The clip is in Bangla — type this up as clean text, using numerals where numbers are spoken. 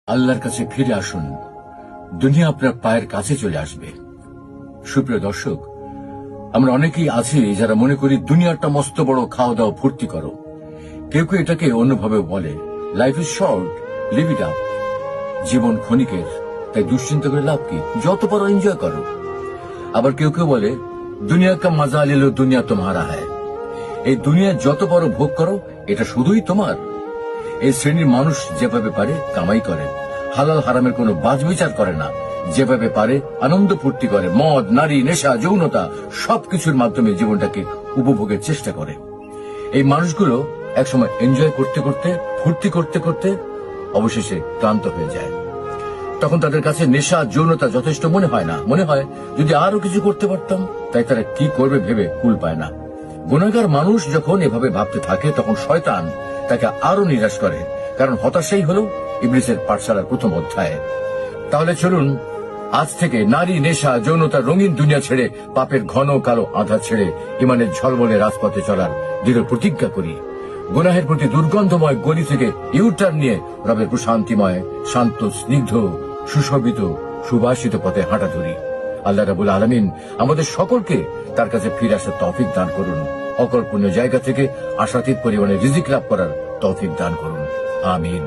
আল্লাহর কাছে ফিরে আসুন, দুনিয়া আপনার পায়ের কাছে চলে আসবে। সুপ্রিয় দর্শক, আমরা অনেকেই আছি যারা মনে করি দুনিয়াটা মস্ত বড়, খাওয়া দাওয়া ফুর্তি করো। কেউ কেউ এটাকে অন্যভাবে বলে, life is short, live it up. জীবন ক্ষণিকের, তাই দুশ্চিন্তা করে লাভ কি, যত পারো এনজয় করো। আবার কেউ কেউ বলে, দুনিয়া কা মজা লেলো দুনিয়া তোমারা হ্যায়। এই দুনিয়া যত পারো ভোগ করো, এটা শুধুই তোমার। এই শ্রেণীর মানুষ যেভাবে পারে কামাই করে, হালাল হারামের কোনো বাজ বিচার করে না। যেভাবে পারে আনন্দ ফুর্তি করে, মদ, নারী, নেশা, যৌনতা সবকিছুর মাধ্যমে জীবনটাকে উপভোগের চেষ্টা করে। এই মানুষগুলো একসময় এনজয় করতে করতে, ফুর্তি করতে করতে অবশেষে ক্লান্ত হয়ে যায়। তখন তাদের কাছে নেশা, যৌনতা যথেষ্ট মনে হয় না। মনে হয় যদি আরো কিছু করতে পারতাম। তাই তারা কি করবে ভেবে কুল পায় না। গুনাহগার মানুষ যখন এভাবে ভাবতে থাকে, তখন শয়তান তাকে আরো নিরাশ করে, কারণ হতাশাই হল ইবলিসের পাঠশালার প্রথম অধ্যায়। তাহলে চলুন আজ থেকে নারী, নেশা, যৌনতার রঙিন দুনিয়া ছেড়ে, পাপের ঘন কালো আঁধা ছেড়ে ইমানের ঝলমলে রাজপথে চলার দৃঢ় প্রতিজ্ঞা করি। গুনাহের প্রতি দুর্গন্ধময় গলি থেকে ইউটার্ন নিয়ে রবের প্রশান্তিময়, শান্ত, স্নিগ্ধ, সুশোভিত, সুবাসিত পথে হাঁটা ধরি। আল্লাহ রাব্বুল আলামিন আমাদের সকলকে তার কাছে ফিরে আসার তৌফিক দান করুন। অকল্পনীয় জায়গা থেকে আশাতীত পরিমাণে রিজিক লাভ করার তৌফিক দান করুন। আমিন।